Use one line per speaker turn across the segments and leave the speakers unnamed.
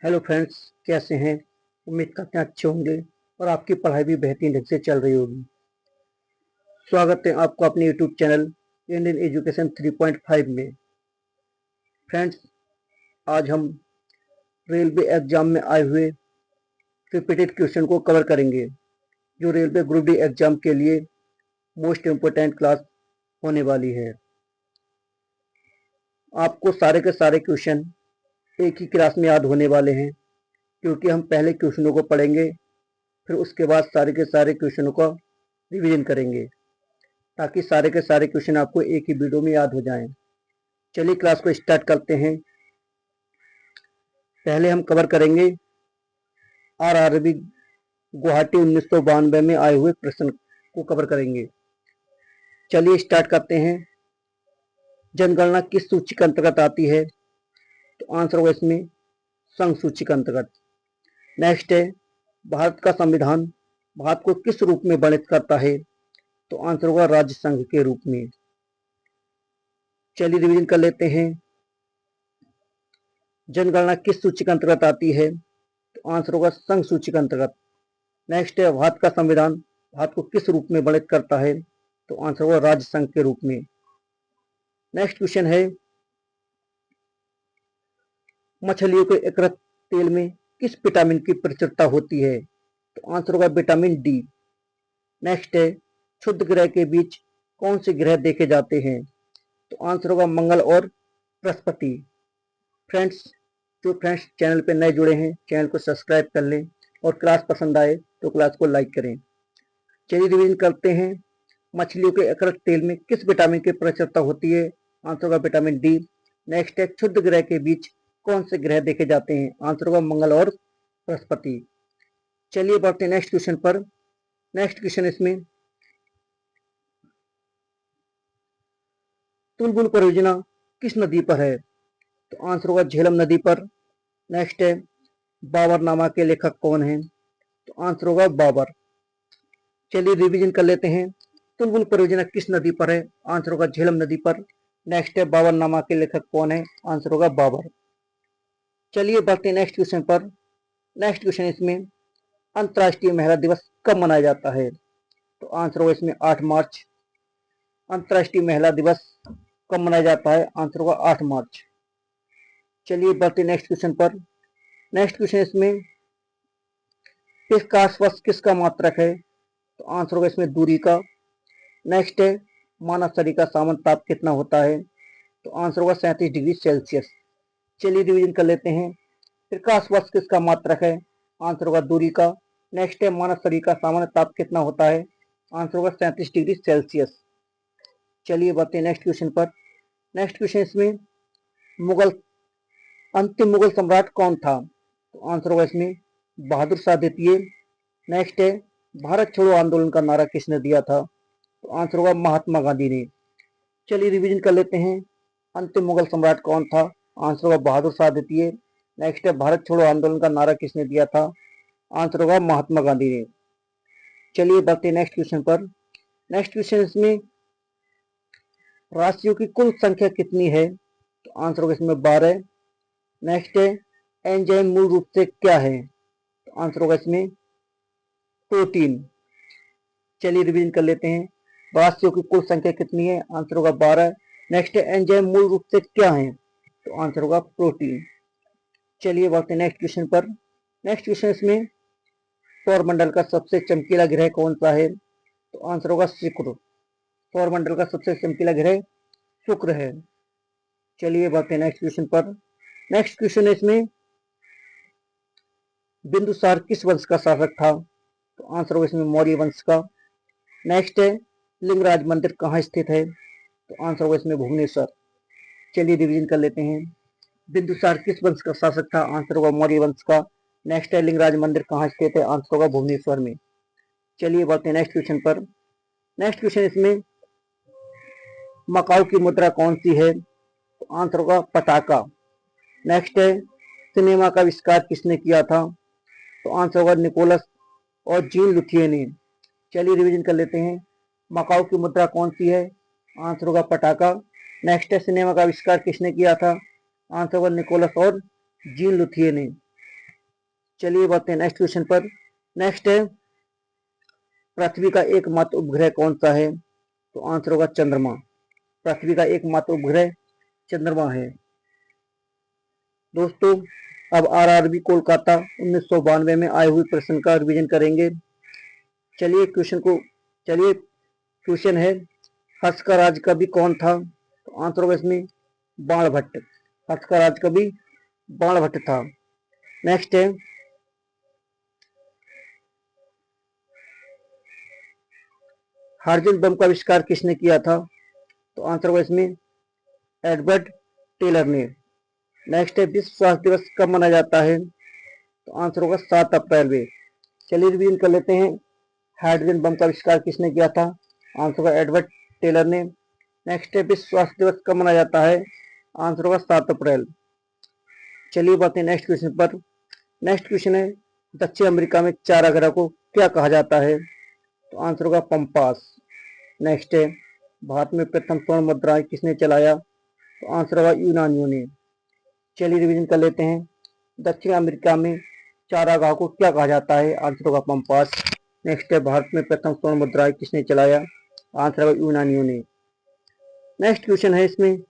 Hello friends, कैसे हैं। उम्मीद करते हैं अच्छे होंगे और आपकी पढ़ाई भी बेहतरीन ढंग से चल रही होगी। स्वागत है आपको अपने यूट्यूब चैनल इंडियन एजुकेशन 3.5 में। फ्रेंड्स, आज हम रेलवे एग्जाम में आए हुए रिपीटेड क्वेश्चन को कवर करेंगे, जो रेलवे ग्रुप डी एग्जाम के लिए मोस्ट इम्पोर्टेंट क्लास होने वाली है। आपको सारे के सारे क्वेश्चन एक ही क्लास में याद होने वाले हैं, क्योंकि हम पहले क्वेश्चनों को पढ़ेंगे, फिर उसके बाद सारे के सारे क्वेश्चनों का रिवीजन करेंगे, ताकि सारे के सारे क्वेश्चन आपको एक ही वीडियो में याद हो जाएं। चलिए क्लास को स्टार्ट करते हैं। पहले हम कवर करेंगे आरआरबी गुवाहाटी 1992 में आए हुए प्रश्न को कवर करेंगे। चलिए स्टार्ट करते हैं। जनगणना किस सूची के अंतर्गत आती है? तो आंसर होगा इसमें संघ सूची के अंतर्गत। नेक्स्ट है, भारत का संविधान भारत को किस रूप में वर्णित करता है? तो आंसर होगा राज्य संघ के रूप में। चलिए रिवीजन कर लेते हैं। जनगणना किस सूची के अंतर्गत आती है? तो आंसर होगा संघ सूची के अंतर्गत। नेक्स्ट है, भारत का संविधान भारत को किस रूप में वर्णित करता है? तो आंसर होगा राज्य संघ के रूप में। नेक्स्ट क्वेश्चन है, मछलियों के यकृत तेल में किस विटामिन की प्रचुरता होती है? तो आंसर होगा विटामिन डी। नेक्स्ट है, क्षुद्र ग्रह के बीच कौन से ग्रह देखे जाते हैं? तो आंसर होगा मंगल और बृहस्पति। फ्रेंड्स, जो फ्रेंड्स चैनल पे नए जुड़े हैं, चैनल को सब्सक्राइब कर लें और क्लास पसंद आए तो क्लास को लाइक करें। चलिए रिवीजन करते हैं। मछलियों के यकृत तेल में किस विटामिन की प्रचुरता होती है? आंसर होगा विटामिन डी। नेक्स्ट है, क्षुद्र ग्रह के बीच कौन से ग्रह देखे जाते हैं? आंसर होगा मंगल और बृहस्पति। चलिए बढ़ते हैं नेक्स्ट क्वेश्चन पर। नेक्स्ट क्वेश्चन इसमें, तुलबुल परियोजना किस नदी पर है? तो आंसर होगा झेलम नदी पर। नेक्स्ट है, बाबरनामा के लेखक कौन हैं? तो आंसर होगा बाबर। चलिए रिवीजन कर लेते हैं। तुलबुल परियोजना किस नदी पर है? आंसर होगा झेलम नदी पर। नेक्स्ट है, बाबरनामा के लेखक कौन है? आंसर होगा बाबर। चलिए बढ़ते हैं नेक्स्ट क्वेश्चन पर। नेक्स्ट क्वेश्चन इसमें, अंतर्राष्ट्रीय महिला दिवस कब मनाया जाता है? तो आंसर होगा इसमें 8 मार्च। अंतर्राष्ट्रीय महिला दिवस कब मनाया जाता है? आंसर होगा 8 मार्च। चलिए बढ़ते हैं नेक्स्ट क्वेश्चन पर। नेक्स्ट क्वेश्चन इसमें, किसका आसपास किसका मात्रक है? तो आंसर होगा इसमें दूरी का। नेक्स्ट है, मानव शरीर का सामान्य ताप कितना होता है? तो आंसर होगा 37 डिग्री सेल्सियस। चलिए रिवीजन कर लेते हैं। प्रकाश वर्ष किसका मात्रक है? आंसर होगा दूरी का। नेक्स्ट है, मानव शरीर का सामान्य ताप कितना होता है? आंसर होगा 37 डिग्री सेल्सियस। चलिए बढ़ते हैं नेक्स्ट क्वेश्चन पर। नेक्स्ट क्वेश्चन इसमें, मुगल अंतिम मुगल सम्राट कौन था? तो आंसर होगा इसमें बहादुर शाह द्वितीय। नेक्स्ट है, भारत छोड़ो आंदोलन का नारा किसने दिया था? तो आंसर होगा महात्मा गांधी ने। चलिए रिवीजन कर लेते हैं। अंतिम मुगल सम्राट कौन था? आंसर होगा बहादुर शाह द्वितीय। नेक्स्ट है, भारत छोड़ो आंदोलन का नारा किसने दिया था? आंसर होगा महात्मा गांधी ने। चलिए बढ़ते हैं नेक्स्ट क्वेश्चन पर। नेक्स्ट क्वेश्चन इसमें, राशियों की कुल संख्या कितनी है? तो आंसर होगा इसमें 12। नेक्स्ट है, एंजाइम मूल रूप से क्या है? तो आंसर होगा इसमें प्रोटीन। चलिए रिवीजन कर लेते हैं। राशियों की कुल संख्या कितनी है? आंसर होगा 12। नेक्स्ट है, एंजाइम मूल रूप से क्या है? तो आंसर होगा प्रोटीन। चलिए बढ़ते हैं नेक्स्ट क्वेश्चन पर। नेक्स्ट क्वेश्चन इसमें, सौरमंडल का सबसे चमकीला ग्रह कौन सा है? तो आंसर होगा शुक्र। सौरमंडल का सबसे चमकीला ग्रह शुक्र है। चलिए बढ़ते हैं नेक्स्ट क्वेश्चन पर। नेक्स्ट क्वेश्चन इसमें, बिंदुसार किस वंश का शासक था? तो आंसर होगा इसमें मौर्य वंश का। नेक्स्ट है, लिंगराज मंदिर कहाँ स्थित है? तो आंसर होगा इसमें भुवनेश्वर। चलिए रिवीजन कर लेते हैं। बिंदुसार किस वंश का शासक था? आंसर होगा मौर्य वंश का। नेक्स्ट है, लिंगराज मंदिर कहाँ स्थित है? आंसर होगा भुवनेश्वर में। चलिए बढ़ते हैं नेक्स्ट क्वेश्चन पर। नेक्स्ट क्वेश्चन इसमें, मकाऊ की मुद्रा कौन सी है? तो आंसर होगा पताका। नेक्स्ट है, सिनेमा का आविष्कार किसने किया था? तो आंसर होगा निकोलस और जीन लुथिये ने। चलिए रिवीजन कर लेते हैं। मकाऊ की मुद्रा कौन सी है? आंसर होगा पटाखा। नेक्स्ट है, सिनेमा का आविष्कार किसने किया था? आंसर होगा निकोलस और जीन लुथिये ने। चलिए बढ़ते हैं नेक्स्ट क्वेश्चन पर। नेक्स्ट है, पृथ्वी का एकमात्र उपग्रह कौन सा है? तो आंसर होगा चंद्रमा। पृथ्वी का एकमात्र उपग्रह चंद्रमा है। दोस्तों, अब आरआरबी कोलकाता 1992 में आए हुए प्रश्न का रिवीजन करेंगे। चलिए क्वेश्चन है, हर्ष का राज कवि कौन था? तो आंसर होगा इसमें बाणभट्ट। हर्ष का राज कवि बाणभट्ट था। नेक्स्ट है, हाइड्रोजन बम का आविष्कार किसने किया था? तो आंसर होगा इसमें एडवर्ड टेलर ने। नेक्स्ट है, विश्व स्वास्थ्य दिवस कब मनाया जाता है? तो आंसर होगा 7 अप्रैल में। चलिए रिवीजन कर लेते हैं, हाइड्रोजन बम का आविष्कार किसने किया था? आंसर होगा एडवर्ड टेलर ने। नेक्स्ट है, विश्व स्वास्थ्य दिवस कब मनाया जाता है? आंसर होगा 7 अप्रैल। चलिए बढ़ते हैं नेक्स्ट क्वेश्चन पर। नेक्स्ट क्वेश्चन है, दक्षिण अमेरिका में चारा ग्रह को क्या कहा जाता है? तो आंसर होगा पंपास। नेक्स्ट है, भारत में प्रथम स्वर्ण मुद्रा किसने चलाया? तो आंसर होगा यूनानियों ने। चलिए रिवीजन कर लेते हैं, दक्षिण अमेरिका में चारागाह को क्या कहा जाता है? आंसर होगा पंपास। नेक्स्ट है, भारत में प्रथम स्वर्ण मुद्रा किसने चलाया? आंसर होगा यूनानियों ने। नेक्स्ट क्वेश्चन है इसमें,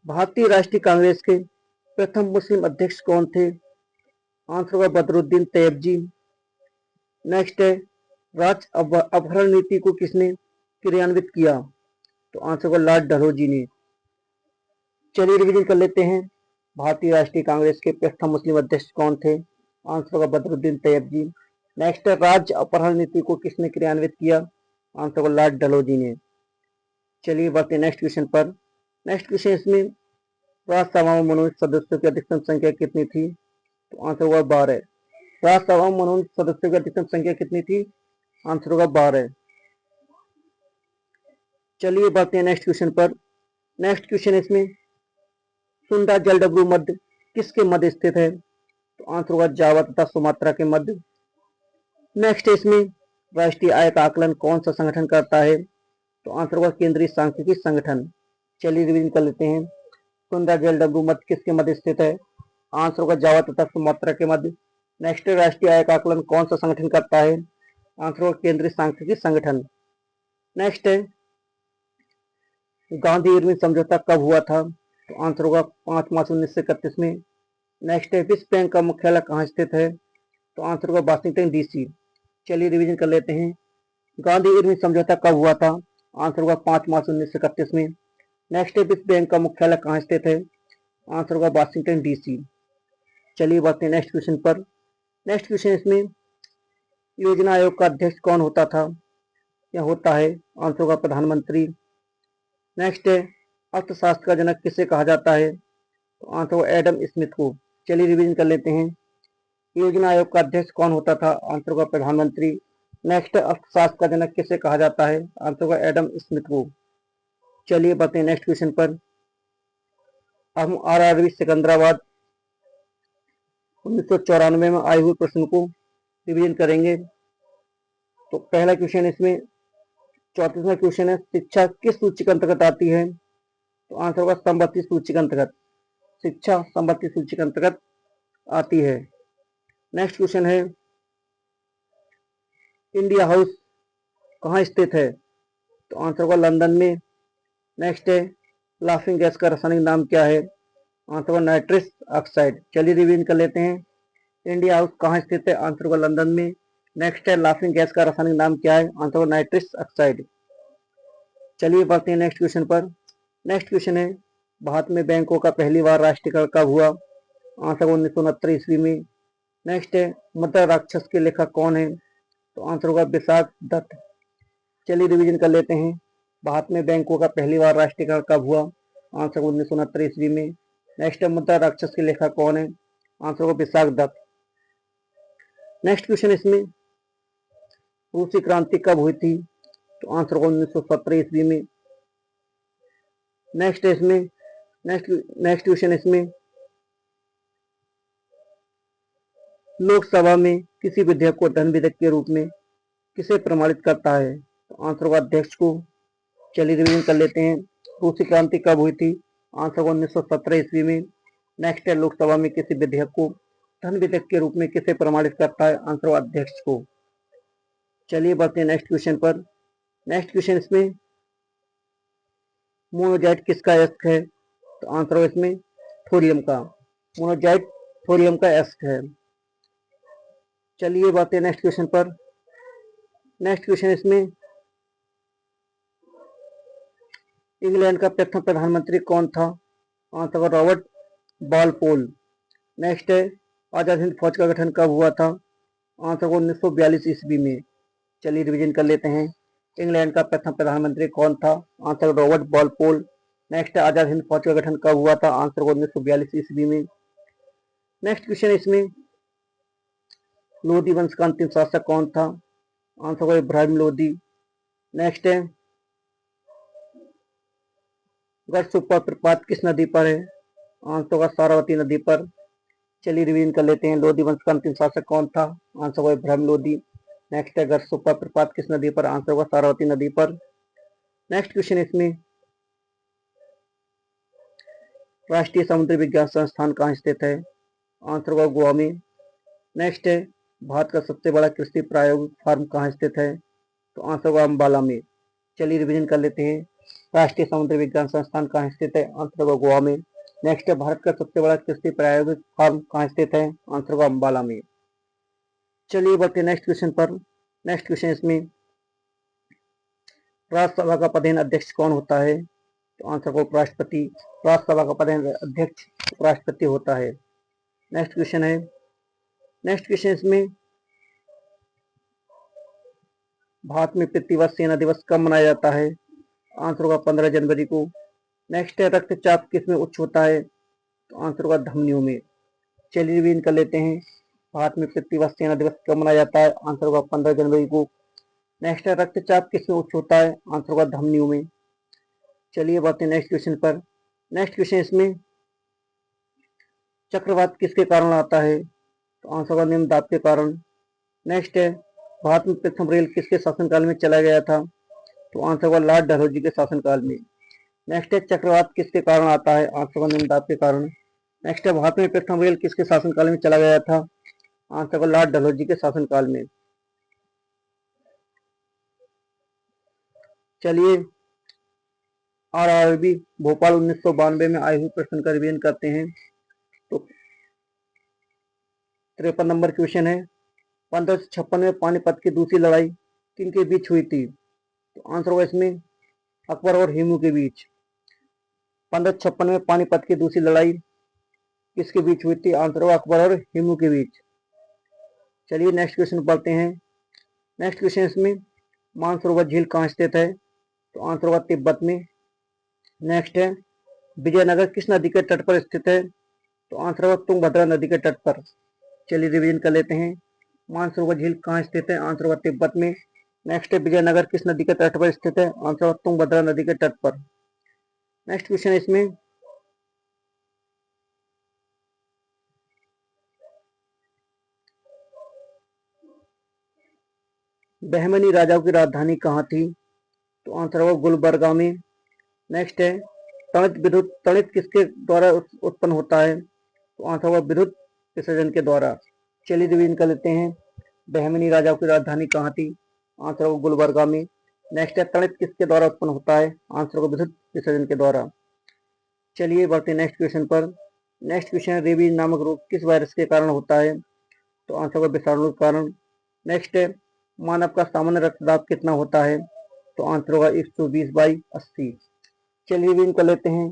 भारतीय राष्ट्रीय कांग्रेस के प्रथम मुस्लिम अध्यक्ष कौन थे? आंसर होगा बदरुद्दीन तैयब जी। नेक्स्ट है, राज्य अपहरण नीति को किसने क्रियान्वित किया? तो आंसर होगा लॉर्ड डलहौजी ने। चलिए रिवीजन कर लेते हैं, भारतीय राष्ट्रीय कांग्रेस के प्रथम मुस्लिम अध्यक्ष कौन थे? आंसर होगा बदरुद्दीन तैयब जी। नेक्स्ट है, राज्य अपहरण नीति को किसने क्रियान्वित किया? आंसर होगा लॉर्ड डलहौजी ने। चलिए बढ़ते हैं नेक्स्ट क्वेश्चन पर। नेक्स्ट क्वेश्चन इसमें, राज्यसभा में मनोनीत सदस्यों की अधिकतम संख्या कितनी थी? तो आंसर होगा 12। राज्यसभा में मनोनीत सदस्यों की अधिकतम संख्या कितनी थी? आंसर होगा 12। चलिए बढ़ते हैं नेक्स्ट क्वेश्चन पर। नेक्स्ट क्वेश्चन इसमें, सुंडा जलडब्रू मध्य किसके मध्य स्थित है? तो आंसर होगा जावा तथा सुमात्रा के मध्य। नेक्स्ट इसमें, राष्ट्रीय आय का आकलन कौन सा संगठन करता है? तो आंसर होगा केंद्रीय सांख्यिकी संगठन। चलिए रिवीजन कर लेते हैं, सुंडा जलडब्रू मध्य किसके मध्य स्थित है? आंसर होगा जावा तथा सुमात्रा के मध्य। नेक्स्ट, राष्ट्रीय आय का आकलन कौन सा संगठन करता है? आंसर होगा केंद्रीय सांख्यिकी संगठन। नेक्स्ट है, गांधी इरविन समझौता कब हुआ था? तो आंसर होगा 5 मार्च 1931 में। नेक्स्ट है, विश्व बैंक का मुख्यालय कहाँ स्थित है? तो आंसर होगा वाशिंगटन डीसी। चलिए रिवीजन कर लेते हैं, गांधी इरविन समझौता कब हुआ था? आंसर होगा 5 मार्च 1931 में। नेक्स्ट है, विश्व बैंक का मुख्यालय कहाँ स्थित है? आंसर होगा वाशिंगटन डीसी। चलिए बढ़ते हैं नेक्स्ट क्वेश्चन पर। नेक्स्ट क्वेश्चन इसमें, योजना आयोग का अध्यक्ष कौन होता था या होता है? आंसर होगा प्रधानमंत्री। नेक्स्ट है, अर्थशास्त्र का जनक किसे कहा जाता है? तो आंसर होगा एडम स्मिथ को। चलिए रिवीजन कर लेते हैं, योजना आयोग का अध्यक्ष कौन होता था? आंसर होगा प्रधानमंत्री। नेक्स्ट, अर्थशास्त्र का जनक किसे कहा जाता है? आंसर होगा एडम स्मिथ को। चलिए बढ़ते हैं नेक्स्ट क्वेश्चन पर। हम आरआरबी सिकंदराबाद 1994 में आए हुए प्रश्न को रिवीजन करेंगे। तो पहला क्वेश्चन इसमें 34वां क्वेश्चन है, शिक्षा किस सूची के अंतर्गत आती है? तो आंसर होगा संपत्ति सूची के अंतर्गत। शिक्षा संपत्ति सूची के अंतर्गत आती है। नेक्स्ट क्वेश्चन है, इंडिया हाउस कहाँ स्थित है? तो आंसर होगा लंदन में। नेक्स्ट है, लाफिंग गैस का रासायनिक नाम क्या है? आंसर होगा नाइट्रस ऑक्साइड। चलिए रिवीजन कर लेते हैं, इंडिया हाउस कहाँ स्थित है? आंसर होगा लंदन में। नेक्स्ट है, लाफिंग गैस का रासायनिक नाम क्या है? आंसर होगा नाइट्रस ऑक्साइड। चलिए बढ़ते हैं नेक्स्ट क्वेश्चन पर। नेक्स्ट क्वेश्चन है, भारत में बैंकों का पहली बार राष्ट्रीयकरण कब हुआ? आंसर 1969 ईस्वी में। नेक्स्ट है, मुद्रा राक्षस के लेखक कौन है? तो आंसर होगा विशाख दत्त। चलिए रिवीजन कर लेते हैं, भारत में बैंकों का पहली बार राष्ट्रीयकरण कब हुआ? आंसर 1969 ईस्वी में। नेक्स्ट है, मुद्रा राक्षस के लेखक कौन है? आंसर होगा विशाख दत्त। नेक्स्ट क्वेश्चन इसमें, रूसी क्रांति कब हुई थी? तो आंसर होगा 1917 ईस्वी में। नेक्स्ट क्वेश्चन इसमें, लोकसभा में किसी विधेयक को धन विधेयक के रूप में किसे प्रमाणित करता है? तो आंसर होगा अध्यक्ष को। चलिए रिवीजन कर लेते हैं, रूसी क्रांति कब हुई थी? आंसर होगा 1917 ईस्वी में। नेक्स्ट है लोकसभा में किसी विधेयक को धन विधेयक के रूप में किसे प्रमाणित करता है? आंसर होगा अध्यक्ष को। चलिए बढ़ते हैं नेक्स्ट क्वेश्चन पर। नेक्स्ट क्वेश्चन इसमें मोनोजाइट किसका एस्क है? तो आंसर होगा इसमें थोरियम का। मोनोजाइट थोरियम का एस्क है। चलिए बढ़ते हैं नेक्स्ट क्वेश्चन पर। नेक्स्ट क्वेश्चन इसमें इंग्लैंड का प्रथम प्रधानमंत्री कौन था? आंसर होगा रॉबर्ट बालपोल। नेक्स्ट है आजाद हिंद फौज का गठन कब हुआ था? आंसर होगा 1942 ईस्वी में। चलिए रिवीजन कर लेते हैं। इंग्लैंड का प्रथम प्रधानमंत्री कौन था? Answer Robert Walpole. Next Azad Hind Fauj का गठन कब हुआ था? आंसर होगा 1942 ईस्वी में। नेक्स्ट क्वेश्चन इसमें लोधी वंश का अंतिम शासक कौन था? आंसर होगा इब्राहिम लोधी। नेक्स्ट है गढ़सुप्पा प्रपात किस नदी पर है? आंसर होगा सारावती नदी पर। चलिए रिवीजन कर लेते हैं। लोधी वंश का अंतिम शासक कौन था? आंसर होगा इब्राहिम लोधी। नेक्स्ट है गढ़सुप्पा प्रपात किस नदी पर? आंसर होगा सारावती नदी पर। नेक्स्ट क्वेश्चन इसमें राष्ट्रीय समुद्री विज्ञान संस्थान कहाँ स्थित है? आंसर होगा गोवा में। नेक्स्ट है भारत का सबसे बड़ा कृषि प्रायोगिक फार्म कहाँ स्थित है? तो आंसर होगा अम्बाला में। चलिए रिवीजन कर लेते हैं। राष्ट्रीय समुद्री विज्ञान संस्थान कहाँ स्थित है? आंसर होगा गोवा में। नेक्स्ट है भारत का सबसे बड़ा कृषि प्रायोगिक फार्म कहाँ स्थित है? आंसर होगा अम्बाला में। चलिए बढ़ते हैं नेक्स्ट क्वेश्चन पर। नेक्स्ट क्वेश्चन इसमें राज्यसभा का पदेन अध्यक्ष कौन होता है? तो आंसर को उपराष्ट्रपति। राज्यसभा का पदेन अध्यक्ष उपराष्ट्रपति होता है। नेक्स्ट क्वेश्चन है। नेक्स्ट क्वेश्चन इसमें भारत में प्रतिवर्ष सेना दिवस कब मनाया जाता है? आंसर होगा 15 जनवरी को। नेक्स्ट है रक्तचाप किसमें उच्च होता है? तो आंसर होगा धमनियों में। चलिए रिवीजन कर लेते हैं। भारत में प्रतिवर्ष सेना दिवस कब मनाया जाता है? आंसर होगा 15 जनवरी को। नेक्स्ट है रक्तचाप किसमें उच्च होता है? आंसर होगा धमनियों में। चलिए बढ़ते हैं नेक्स्ट क्वेश्चन पर। नेक्स्ट क्वेश्चन इसमें चक्रवात किसके कारण आता है? तो आंसर होगा निम्न दाब के कारण। नेक्स्ट है भारत में प्रथम रेल किसके शासनकाल में चला गया था? तो आंसर होगा लॉर्ड डलहौजी के शासनकाल में। नेक्स्ट है चक्रवात किसके कारण आता है? आंसर होगा निम्न दाब के कारण। नेक्स्ट है भारत में प्रथम रेल किसके शासनकाल में चला गया था? आंसर होगा लॉर्ड डलहौजी के शासनकाल में। चलिए आरआरबी भोपाल 1992 में आए हुए प्रश्न का रिवीजन करते हैं। तो 53 नंबर क्वेश्चन है 1556 में पानीपत की दूसरी लड़ाई किनके बीच हुई थी? तो आंसर होगा इसमें अकबर और हेमू के बीच। 1556 में पानीपत की दूसरी लड़ाई किसके बीच हुई थी? आंसर होगा अकबर और हेमू के बीच। चलिए नेक्स्ट क्वेश्चन पढ़ते हैं। नेक्स्ट क्वेश्चन इसमें मानसरोवर झील कहाँ स्थित है? तो आंसर होगा तिब्बत में। नेक्स्ट है विजयनगर किस नदी के तट पर स्थित है? तो आंसर होगा तुंगभद्रा नदी के तट पर। चलिए रिवीजन कर लेते हैं। मानसरोवर झील कहाँ स्थित है? आंसर होगा तिब्बत में। नेक्स्ट है विजयनगर किस नदी के तट पर स्थित है? आंसर होगा तुंगभद्रा नदी के तट पर। नेक्स्ट क्वेश्चन इसमें बहमनी राजाओं की राजधानी कहाँ थी? तो आंसर होगा गुलबर्गा में। नेक्स्ट है तणित विद्युत तणित किसके द्वारा उत्पन्न होता है? तो आंसर होगा विद्युत विसर्जन के द्वारा। चलिए रिवीजन कर लेते हैं। बहमनी राजाओं की राजधानी कहाँ थी? आंसर होगा गुलबर्गा में। नेक्स्ट है तणित किसके द्वारा उत्पन्न होता है? आंसर होगा विद्युत विसर्जन के द्वारा। चलिए बढ़ते हैं नेक्स्ट क्वेश्चन पर। नेक्स्ट क्वेश्चन रेबीज नामक रोग किस वायरस के कारण होता है? तो आंसर होगा विषाणु के कारण। नेक्स्ट है मानव का सामान्य रक्तदाब कितना होता है? तो आंसर होगा 120/80। चलिए रिवीजन कर लेते हैं।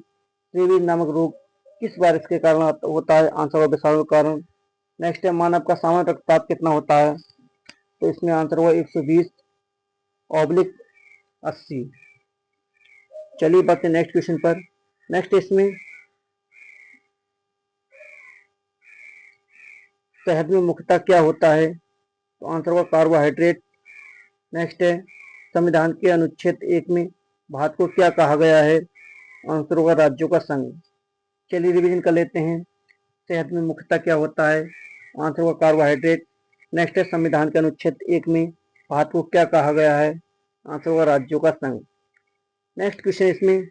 रेबीज नामक रोग किस वायरस के कारण होता है? आंसर होगा विषाणु के कारण। नेक्स्ट है मानव का सामान्य रक्तदाब कितना होता है? तो इसमें आंसर होगा 120/80। चलिए बढ़ते हैं नेक्स्ट क्वेश्चन पर। नेक्स्ट इसमें शहद में मुख्यतः क्या होता है? तो आंसर होगा कार्बोहाइड्रेट। नेक्स्ट है संविधान के अनुच्छेद 1 में भारत को क्या कहा गया है? आंसर होगा राज्यों का संघ। चलिए रिवीजन कर लेते हैं। शहद में मुख्यतः क्या होता है? आंसर होगा कार्बोहाइड्रेट। नेक्स्ट है संविधान के अनुच्छेद 1 में भारत को क्या कहा गया है? आंसर होगा राज्यों का संघ। नेक्स्ट क्वेश्चन इसमें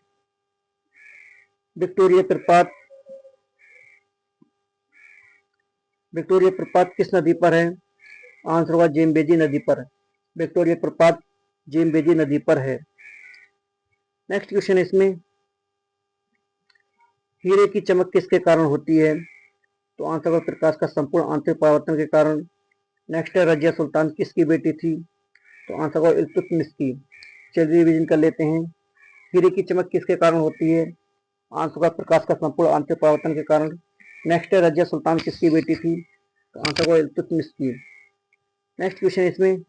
विक्टोरिया प्रपात विक्टोरिया प्रपात किस नदी पर है? आंसर होगा जेम्बेजी नदी पर। विक्टोरिया प्रपात जेम्बेजी नदी पर है। नेक्स्ट क्वेश्चन इसमें, हीरे की चमक किसके कारण होती है? तो आंसर होगा प्रकाश का संपूर्ण आंतरिक परावर्तन के कारण। नेक्स्ट है, रजिया सुल्तान किसकी बेटी थी? तो आंसर होगा इल्तुतमिश की। चलिए रिवीजन कर लेते हैं। हीरे की चमक किसके कारण होती है? आंसर होगा प्रकाश का संपूर्ण आंतरिक परावर्तन के कारण। नेक्स्ट है, रजिया सुल्तान किसकी बेटी थी? तो आंसर होगा इल्तुतमिश की। नेक्स्ट क्वेश्चन इसमें,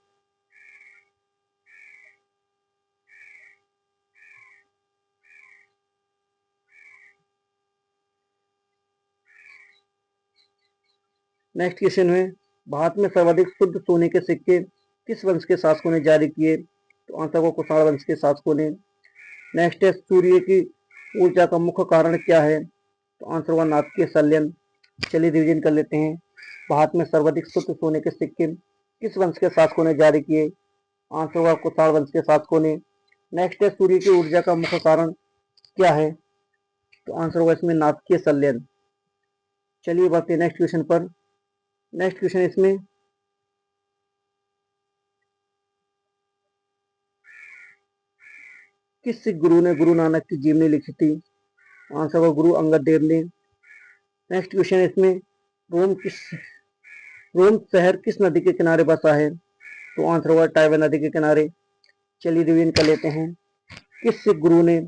नेक्स्ट क्वेश्चन है, भारत में सर्वाधिक शुद्ध सोने के सिक्के किस वंश के शासकों ने जारी किए? तो आंसर होगा कुषाण वंश के शासकों ने। नेक्स्ट है, सूर्य की ऊर्जा का मुख्य कारण क्या है? तो आंसर होगा नाभिकीय संलयन। चलिए रिवीजन कर लेते हैं। भारत में सर्वाधिक शुद्ध सोने के सिक्के किस वंश के शासकों ने जारी किए? आंसर होगा कुषाण वंश के शासकों ने। नेक्स्ट है, सूर्य की ऊर्जा का मुख्य कारण क्या है? तो आंसर होगा इसमें नाभिकीय संलयन। चलिए बढ़ते हैं नेक्स्ट क्वेश्चन पर। नेक्स्ट क्वेश्चन इसमें, किस सिख गुरु ने गुरु नानक की जीवनी लिखी थी? आंसर होगा गुरु अंगद देव ने। नेक्स्ट क्वेश्चन इसमें, रोम शहर किस नदी के किनारे बसा है? तो आंसर होगा टाइबर नदी के किनारे। चलिए रिवीजन कर लेते हैं। किस सिख गुरु ने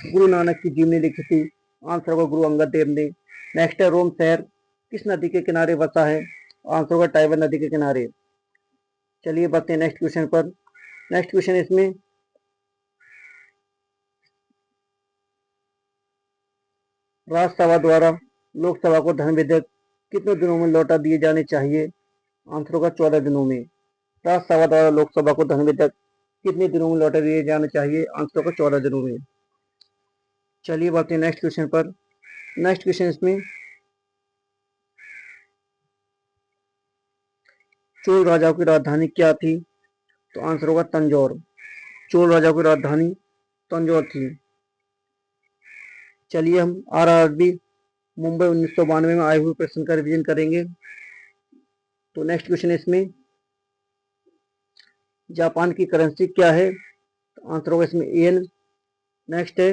गुरु नानक की जीवनी लिखी थी? आंसर होगा गुरु अंगद देव ने। नेक्स्ट है, रोम शहर किस नदी के किनारे बसा है? आंसर होगा टाइबर नदी के किनारे। चलिए बढ़ते हैं नेक्स्ट क्वेश्चन पर। नेक्स्ट क्वेश्चन इसमें, राज्यसभा द्वारा लोकसभा को धन विधेयक कितने दिनों में लौटा दिए जाने चाहिए? आंसर होगा 14 दिनों में। राज्यसभा द्वारा लोकसभा को धन विधेयक कितने दिनों में लौटा दिए जाने चाहिए? आंसर होगा 14 दिनों में। चलिए बढ़ते हैं नेक्स्ट क्वेश्चन पर। नेक्स्ट क्वेश्चन इसमें, चोल राजाओं की राजधानी क्या थी? तो आंसर होगा तंजौर। चोल राजाओं की राजधानी तंजौर थी। चलिए हम आरआरबी मुंबई 1992 में आए हुए प्रश्न का रिवीजन करेंगे। तो नेक्स्ट क्वेश्चन इसमें, जापान की करेंसी क्या है? तो आंसर होगा इसमें येन। नेक्स्ट है,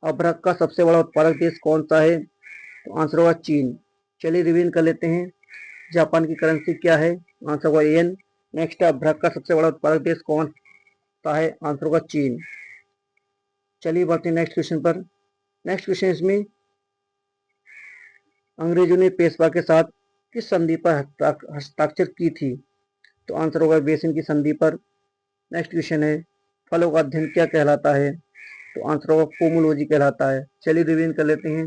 अभ्रक का सबसे बड़ा उत्पादक देश कौन सा है? तो आंसर होगा चीन। चलिए रिवीजन कर लेते हैं। जापान की करेंसी क्या है? आंसर होगा येन। नेक्स्ट है, अभ्रक का सबसे बड़ा उत्पादक देश कौन सा है? आंसर होगा चीन। चलिए बढ़ते हैं नेक्स्ट क्वेश्चन पर। नेक्स्ट क्वेश्चन इसमें, अंग्रेजों ने पेशवा के साथ किस संधि पर हस्ताक्षर की थी? तो आंसर होगा बेसिन की संधि पर। नेक्स्ट क्वेश्चन है, फलों का अध्ययन क्या कहलाता है? तो आंसर होगा पोमोलॉजी कहलाता है। चलिए रिवीजन कर लेते हैं।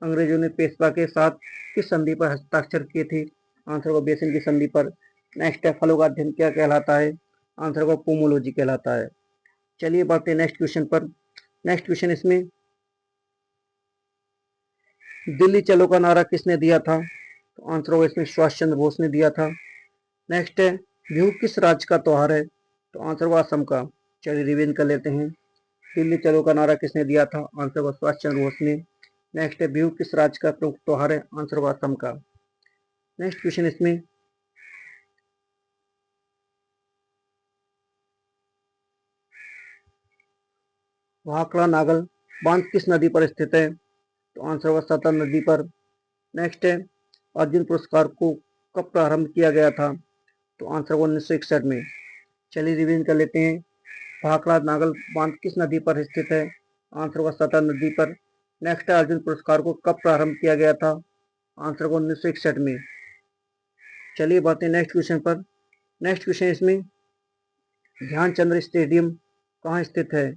अंग्रेजों ने पेशवा के साथ किस संधि पर हस्ताक्षर किए थे? आंसर होगा बेसिन की संधि पर। नेक्स्ट है, फलों का अध्ययन क्या कहलाता है? आंसर होगा पोमोलॉजी कहलाता है। चलिए बढ़ते हैं नेक्स्ट क्वेश्चन पर। नेक्स्ट क्वेश्चन इसमें, दिल्ली चलो का नारा किसने दिया था? तो आंसर होगा इसमें सुभाष चंद्र बोस ने दिया था। नेक्स्ट है, बिहू किस राज्य का त्योहार है? तो आंसर होगा असम का। चलिए रिवीजन कर लेते हैं। दिल्ली चलो का नारा किसने दिया था? आंसर होगा सुभाष चंद्र बोस ने। नेक्स्ट है, बिहू किस राज्य का प्रमुख त्योहार है? आंसर होगा असम का। नेक्स्ट क्वेश्चन इसमें, भाखड़ा नागल बांध किस नदी पर स्थित है? तो आंसर होगा सतलज नदी पर। नेक्स्ट है, अर्जुन पुरस्कार को कब प्रारंभ किया गया था? तो आंसर होगा 1961 में। चलिए रिवीजन कर लेते हैं। भाखड़ा नागल बांध किस नदी पर स्थित है? आंसर होगा सतलज नदी पर। नेक्स्ट है, अर्जुन पुरस्कार को कब प्रारंभ किया गया था? आंसर होगा 1961 में। चलिए बढ़ते हैं नेक्स्ट क्वेश्चन पर। नेक्स्ट क्वेश्चन इसमें, ध्यानचंद्र स्टेडियम कहाँ स्थित है?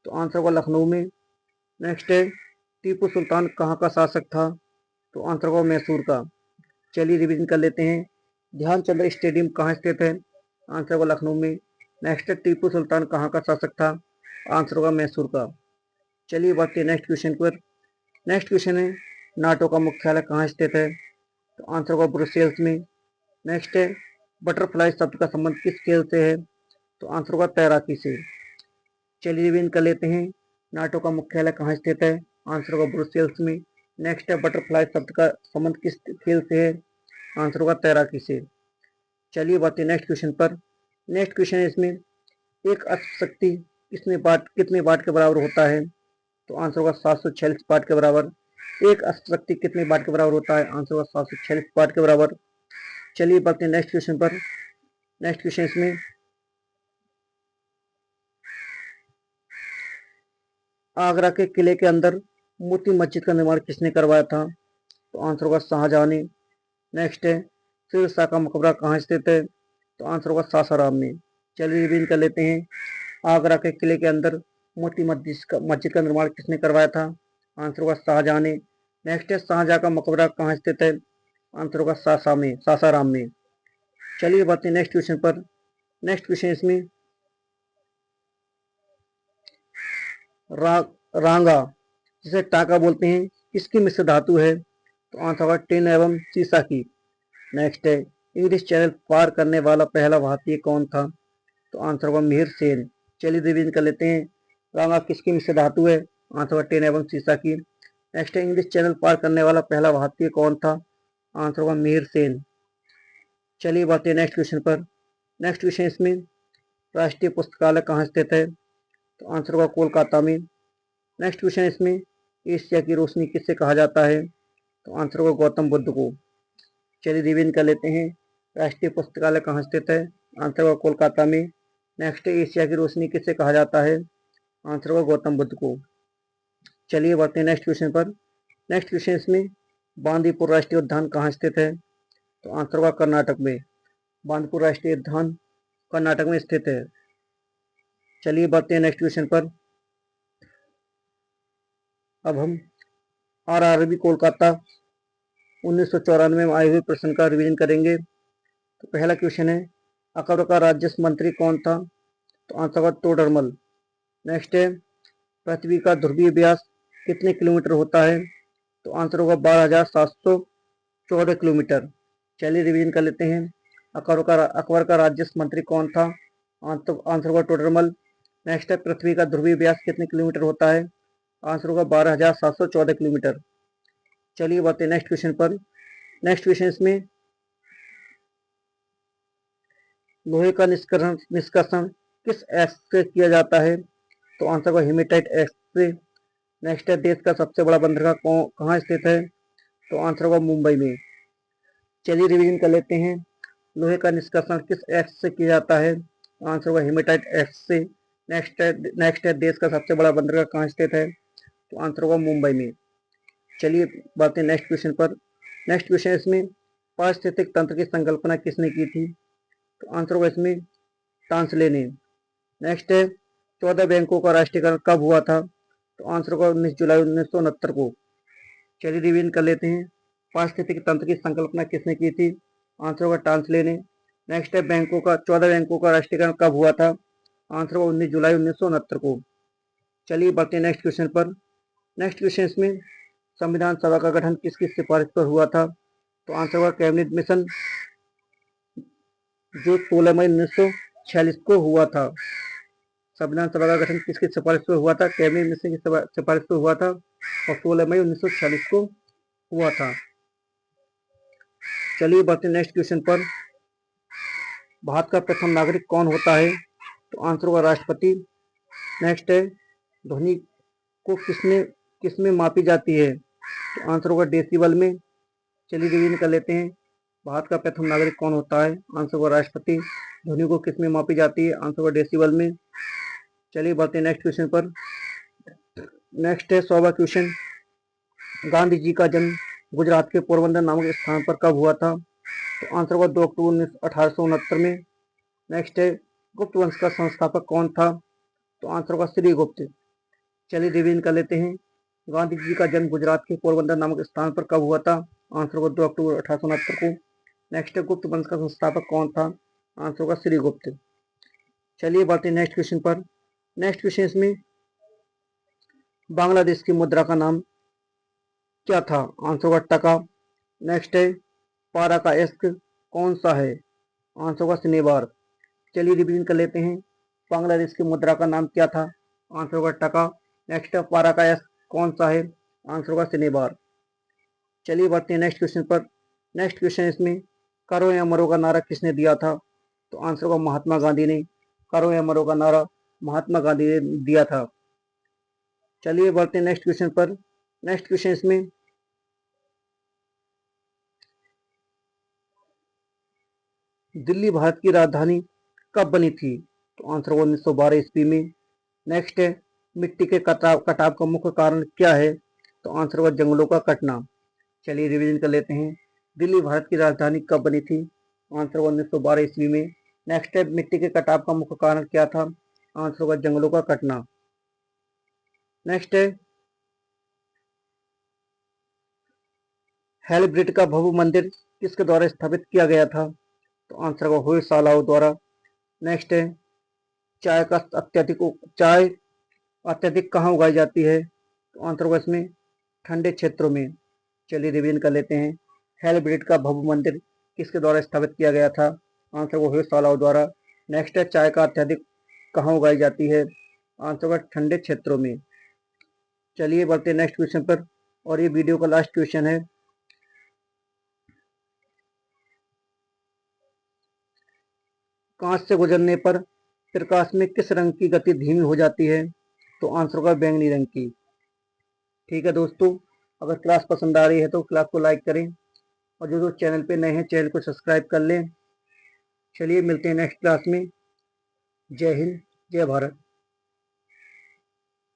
तो आंसर होगा लखनऊ में। नेक्स्ट है, टीपू सुल्तान कहाँ का शासक था? तो आंसर होगा मैसूर का। चलिए रिवीजन कर लेते हैं। ध्यानचंद्र स्टेडियम कहाँ स्थित है? आंसर होगा लखनऊ में। नेक्स्ट है, टीपू सुल्तान कहाँ का शासक था? आंसर होगा मैसूर का। चलिए बढ़ते हैं नेक्स्ट क्वेश्चन पर। नेक्स्ट क्वेश्चन है, नाटो का मुख्यालय कहाँ स्थित है? तो आंसर होगा ब्रुसेल्स में। नेक्स्ट है, बटरफ्लाई शब्द का संबंध किस खेल से है? तो आंसर होगा तैराकी से। चलिए रिवीजन कर लेते हैं। नाटो का मुख्यालय कहाँ स्थित है? आंसर होगा ब्रुसेल्स में। नेक्स्ट है, बटरफ्लाई शब्द का संबंध किस खेल से है? आंसर होगा तैराकी से। चलिए बढ़ते हैं नेक्स्ट क्वेश्चन पर। नेक्स्ट क्वेश्चन है इसमें, एक अश्व शक्ति कितने वाट के बराबर होता है? तो आंसर होगा 746 वाट के बराबर। एक अश्व शक्ति कितने वाट के बराबर होता है? आंसर होगा 746 वाट के बराबर। चलिए बढ़ते हैं नेक्स्ट क्वेश्चन पर। नेक्स्ट क्वेश्चन इसमें, आगरा के किले के अंदर मोती मस्जिद का निर्माण किसने करवाया था? तो आंसर होगा शाहजहां ने। नेक्स्ट है, शेर शाह का मकबरा कहाँ स्थित है? तो आंसर होगा सासाराम में। चलिए रिवील कर लेते हैं। आगरा के किले के अंदर मोती मस्जिद का निर्माण किसने करवाया था? आंसर होगा शाहजहां ने। नेक्स्ट है, शाहजहां का मकबरा कहाँ स्थित है? आंसर होगा सासाराम में। चलिए बढ़ते हैं नेक्स्ट क्वेश्चन पर। नेक्स्ट क्वेश्चन इसमें, रांगा जिसे टाका बोलते हैं किसकी मिश्र धातु है? तो आंसर होगा टिन एवं सीसा की। नेक्स्ट है, इंग्लिश चैनल पार करने वाला पहला भारतीय कौन था? तो आंसर होगा मिहिर सेन। चलिए रिवीजन कर लेते हैं। रांगा किसकी मिश्र धातु है? आंसर होगा टिन एवं सीसा की। नेक्स्ट है, इंग्लिश चैनल पार करने वाला पहला भारतीय कौन था? आंसर होगा मिहिर सेन। चलिए बढ़ते हैं नेक्स्ट क्वेश्चन पर। नेक्स्ट क्वेश्चन इसमें, राष्ट्रीय पुस्तकालय कहाँ स्थित है? तो आंसर होगा कोलकाता में। नेक्स्ट क्वेश्चन इसमें, एशिया की रोशनी किससे कहा जाता है? तो आंसर होगा गौतम बुद्ध को। चलिए रिवीजन कर लेते हैं। राष्ट्रीय पुस्तकालय कहाँ स्थित है? आंसर होगा कोलकाता में। नेक्स्ट, एशिया की रोशनी किससे कहा जाता है? आंसर होगा गौतम बुद्ध को। चलिए बढ़ते हैं नेक्स्ट क्वेश्चन पर। नेक्स्ट क्वेश्चन इसमें, बांदीपुर राष्ट्रीय उद्यान कहाँ स्थित है? तो आंसर होगा कर्नाटक में। बांदीपुर राष्ट्रीय उद्यान कर्नाटक में स्थित है। चलिए बढ़ते हैं नेक्स्ट क्वेश्चन पर। अब हम आरआरबी कोलकाता 1994 में आए हुए प्रश्न का रिवीजन करेंगे। तो पहला क्वेश्चन है, अकबर का राजस्व मंत्री कौन था? तो आंसर होगा टोडरमल। नेक्स्ट है, पृथ्वी का ध्रुवीय व्यास कितने किलोमीटर होता है? तो आंसर होगा 12,714 किलोमीटर। चलिए रिवीजन कर लेते हैं। अकबर का राजस्व मंत्री कौन था? आंसर होगा टोडरमल। नेक्स्ट है, पृथ्वी का ध्रुवीय व्यास कितने किलोमीटर होता है? आंसर होगा 12,714 किलोमीटर। चलिए बढ़ते हैं नेक्स्ट क्वेश्चन पर। नेक्स्ट क्वेश्चन इसमें, लोहे का निष्कर्षण किस एक्स से किया जाता है? तो आंसर होगा हेमेटाइट एक्स से। नेक्स्ट है, देश का सबसे बड़ा बंदरगाह कहाँ स्थित है? तो आंसर होगा मुंबई में। चलिए रिवीजन कर लेते हैं। लोहे का निष्कर्षण किस एक्स से किया जाता है? आंसर होगा हेमेटाइट एक्स से। नेक्स्ट है, देश का सबसे बड़ा बंदरगाह कहाँ स्थित है? तो आंसर होगा मुंबई में। चलिए बातें नेक्स्ट क्वेश्चन पर। नेक्स्ट क्वेश्चन इसमें, पारिस्थितिक तंत्र की संकल्पना किसने की थी? तो आंसर होगा इसमें टांसले ने। नेक्स्ट है, 14 बैंकों का राष्ट्रीयकरण कब हुआ था? तो आंसर होगा 19 जुलाई 1969 को। चलिए रिवीजन कर लेते हैं। पारिस्थितिक तंत्र की संकल्पना किसने की थी? आंसर होगा टांसले ने। नेक्स्ट है, 14 बैंकों का राष्ट्रीयकरण कब हुआ था? आंसर होगा 19 जुलाई 1969 को। चलिए बढ़ते हैं नेक्स्ट क्वेश्चन पर। नेक्स्ट क्वेश्चन इसमें, संविधान सभा का गठन किसकी सिफारिश पर हुआ था? तो आंसर होगा कैबिनेट मिशन, जो 16 मई 1946 को हुआ था। संविधान सभा का गठन किसकी सिफारिश पर हुआ था? कैबिनेट मिशन की सिफारिश पर हुआ था और 16 मई 1946 को हुआ था। चलिए बढ़ते हैं नेक्स्ट क्वेश्चन पर। भारत का प्रथम नागरिक कौन होता है? तो आंसर होगा राष्ट्रपति। नेक्स्ट है, ध्वनि को किसमें मापी जाती है? तो आंसर होगा डेसिबल में। चलिए रिवीजन कर लेते हैं। भारत का प्रथम नागरिक कौन होता है? आंसर होगा राष्ट्रपति। ध्वनि को किसमें मापी जाती है? आंसर होगा डेसिबल में। चलिए बढ़ते हैं नेक्स्ट क्वेश्चन पर। नेक्स्ट है 100वां क्वेश्चन, गांधी जी का जन्म गुजरात के पोरबंदर नामक स्थान पर कब हुआ था? तो आंसर होगा 2 अक्टूबर 1869 में। नेक्स्ट है, गुप्त वंश का संस्थापक कौन था? तो आंसर होगा श्रीगुप्त। चलिए रिवीजन कर लेते हैं। गांधी जी का जन्म गुजरात के पोरबंदर नामक स्थान पर कब हुआ था? आंसर होगा 2 अक्टूबर 1869 को। नेक्स्ट है, गुप्त वंश का संस्थापक कौन था? आंसर होगा श्रीगुप्त। चलिए बढ़ते हैं नेक्स्ट क्वेश्चन पर। नेक्स्ट क्वेश्चन इसमें, बांग्लादेश की मुद्रा का नाम क्या था? आंसर होगा टका। नेक्स्ट है, पारा का इश्क कौन सा है? आंसर होगा शनिवार। चलिए रिवीजन कर लेते हैं। बांग्लादेश की मुद्रा का नाम क्या था? आंसर होगा टका। नेक्स्ट है, पारा का इश्क कौन सा है? आंसर होगा शनिवार। चलिए बढ़ते हैं नेक्स्ट क्वेश्चन पर। नेक्स्ट क्वेश्चन इसमें करो या मरो का नारा किसने दिया था? तो आंसर होगा महात्मा गांधी ने। करो या मरो का नारा महात्मा गांधी ने दिया था। चलिए बढ़ते हैं नेक्स्ट क्वेश्चन पर। नेक्स्ट क्वेश्चन इसमें दिल्ली भारत की राजधानी कब बनी थी? तो आंसर होगा 1912 ईस्वी में। नेक्स्ट है मिट्टी के कटाव का मुख्य कारण क्या है? तो आंसर होगा जंगलों का कटना। चलिए रिवीजन कर लेते हैं। दिल्ली भारत की राजधानी कब बनी थी? आंसर होगा 1912 ईस्वी में। नेक्स्ट है मिट्टी के कटाव का मुख्य कारण क्या था? आंसर होगा जंगलों का कटना। नेक्स्ट है हेल ब्रिड का भव्य मंदिर किसके द्वारा स्थापित किया गया था? तो आंसर होगा होयसालाओं द्वारा। नेक्स्ट है चाय का चाय अत्यधिक कहाँ उगाई जाती है? तो आंसर होगा इसमें ठंडे क्षेत्रों में। चलिए रिवीजन कर लेते हैं। हेल ब्रिड का भव्य मंदिर किसके द्वारा स्थापित किया गया था? आंसर होगा होयसालाओं द्वारा। नेक्स्ट है चाय का अत्यधिक कहाँ उगाई जाती है? आंसर होगा ठंडे क्षेत्रों में। चलिए बढ़ते हैं नेक्स्ट क्वेश्चन पर, और ये वीडियो का लास्ट क्वेश्चन है। कांच से गुजरने पर प्रकाश में किस रंग की गति धीमी हो जाती है? तो आंसर होगा बैंगनी रंग की। ठीक है दोस्तों, अगर क्लास पसंद आ रही है तो क्लास को लाइक करें, और जो चैनल पे नए हैं चैनल को सब्सक्राइब कर लें। चलिए मिलते हैं नेक्स्ट क्लास में। जय हिंद, जय भारत।